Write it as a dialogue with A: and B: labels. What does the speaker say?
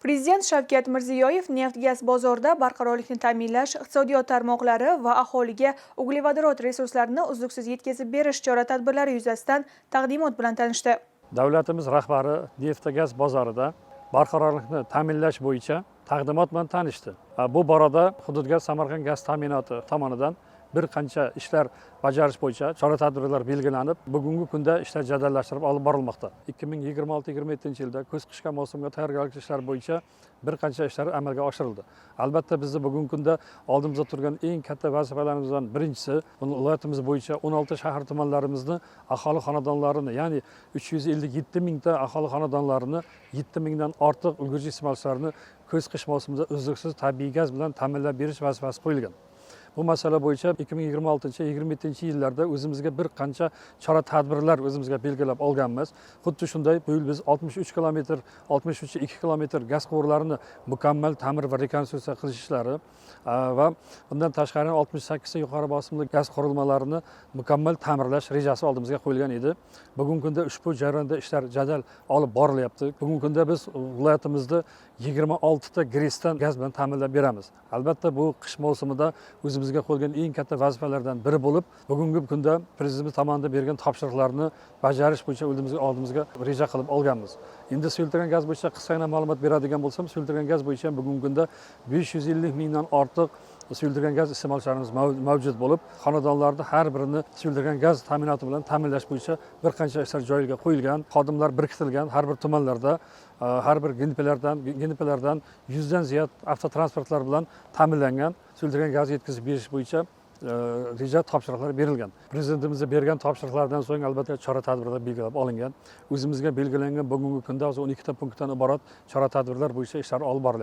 A: Prezident Shavkat Mirziyoyev neft-gaz bozorida barqarorlikni ta'minlash, iqtisodiyot tarmoqlari va aholiga uglevodorod resurslarini uzluksiz yetkazib berish chora-tadbirlari yuzasidan taqdimot bilan tanishdi.
B: Davlatimiz rahbari neft-gaz bozorida barqarorlikni ta'minlash bo'yicha taqdimot bilan tanishdi. Bu borada hududga Samarqand gaz ta'minoti tomonidan bir qancha ishlar bajarish bo'yicha chora-tadbirlar belgilanib, bugungi kunda ishlar jadallashtirib olib borilmoqda. 2026-27 yilda kuz-qishki mavsumga tayyorgarlik ishlari bo'yicha bir qancha ishlar amalga oshirildi. Albatta bizni bugungi kunda oldimizda turgan eng katta vazifalarimizdan birinchisi viloyatimiz bo'yicha 16 shahar tumanlarimizni aholi xonadonlarini, ya'ni 357 mingta aholi xonadonlarini 7 mingdan ortiq ulgurji iste'molchilarni kuz-qish mavsumida uzluksiz tabiiy gaz bilan ta'minlab berish vazifasi qo'yilgan. Bu masala bo'yicha 2026-27 yillarda o'zimizga bir qancha chora-tadbirlar o'zimizga belgilab olganmiz. Xuddi shunday bu yil biz 63 kilometr, 63,2 kilometr gaz quvurlarini mukammal ta'mir va rekonstruksiya qilish ishlari va bundan tashqari 68 ta yuqori bosimli gaz qurilmalarini mukammal ta'mirlash rejasi oldimizga qo'yilgan edi. Bugungi kunda ushbu jarayonda ishlar jadal olib borilyapti. Bugungi kunda biz viloyatimizda 26 ta GRESdan gaz bilan ta'minlab beramiz. Albatta bu qish mavsumida o'zimizga qo'yilgan eng katta vazifalardan biri bo'lib, bugungi kunda prezidentimiz tomonidan bergan topshiriqlarni bajarish bo'yicha oldimizga reja qilib olganmiz. Endi suyultirilgan gaz bo'yicha qisqagina ma'lumot beradigan bo'lsam, suyultirilgan gaz bo'yicha bugungi kunda 550 mingdan ortiq suyultirilgan gaz iste'molchilarimiz mavjud bo'lib, xonadonlarda har birini suyultirilgan gaz ta'minoti bilan ta'minlash bo'yicha bir qancha ishlar joyiga qo'yilgan, xodimlar biriktirilgan, har bir tumanlarda har bir GNPlardan 100 dan ziyod avtotransportlar bilan ta'minlangan suyultirilgan gaz yetkazib berish bo'yicha reja topshiriqlar berilgan. Prezidentimizga bergan topshiriqlardan so'ng albatta chora-tadbirlar belgilab olingan. O'zimizga belgilangan bugungi kunda 12 ta punktdan iborat chora-tadbirlar bo'yicha ishlar olib borilyapti.